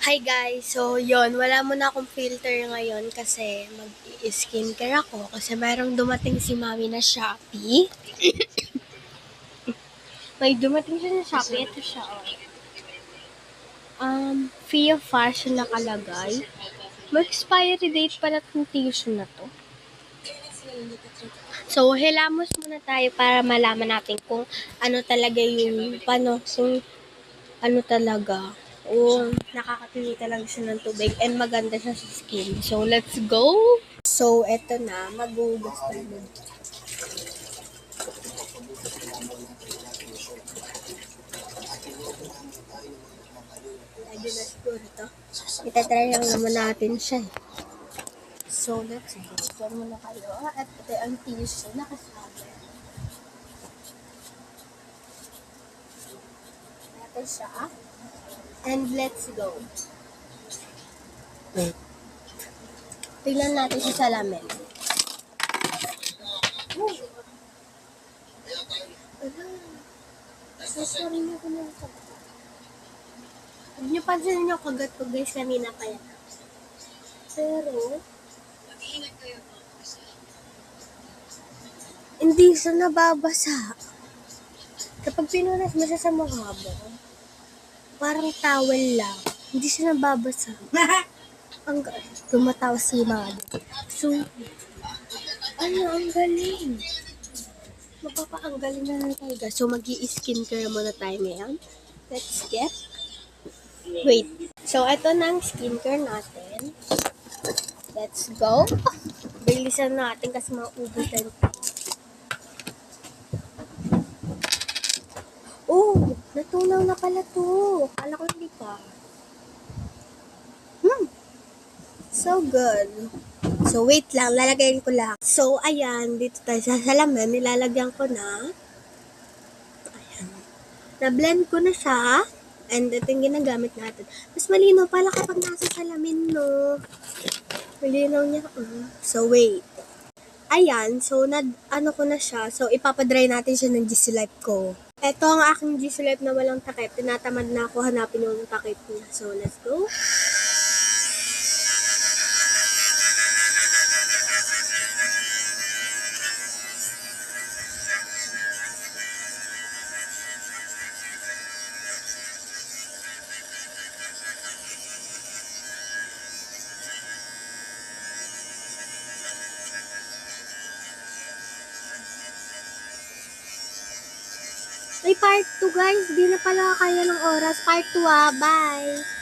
Hi guys, so yon wala muna akong filter ngayon kasi mag-skincare ako kasi mayroong dumating si mami na Shopee. May dumating siya sa Shopee, ito siya Fia Fashion nakalagay. May expiry date pala ng tissue na to. So, hilamos muna tayo para malaman natin kung ano talaga yung, kung ano talaga. Nakakapili talaga siya ng tubig and maganda siya sa skin. So, let's go! So, eto na. Maghugas tayo. Lagi na siguro ito. Itatry lang naman natin siya. So, let's go. Diyan muna kayo. At ito ang tissue na kasama. Ito siya. And let's go. Tignan natin sa salamin. Sorry na ko na ito. Huwag niyo pansinin yung kagat ko guys kanina pa yan. Pero, hindi siya nababasa. Kapag pinunas mo siya sa mukha mo, parang towel lang. Hindi siya nababasa. Tumatawa si Mami. So, ang galing. Ang galing na lang tayo guys. So, mag-i-skincare muna tayo ngayon. Let's get. Wait. So, ito na ang skincare natin. Let's go. Bilisan natin kasi maubos tayo. Oh, natunaw na pala to. Akala ko hindi pa. So good. So, wait lang. Lalagayin ko lang. So, ayan. Dito tayo sa salamin. Nilalagyan ko na. Ayan. Na-blend ko na siya. And ito yung ginagamit natin. Mas malinaw pala kapag nasa salamin, no? Malinaw niya. So, wait. Ayan. So, ano ko na siya. So, ipapadry natin siya ng GC Life ko. Ito ang aking GC Life na walang takip. Tinatamad na ako hanapin yung takip niya. So, let's go. Ay, part 2 guys. Di na pala kaya ng oras. Part 2 Bye!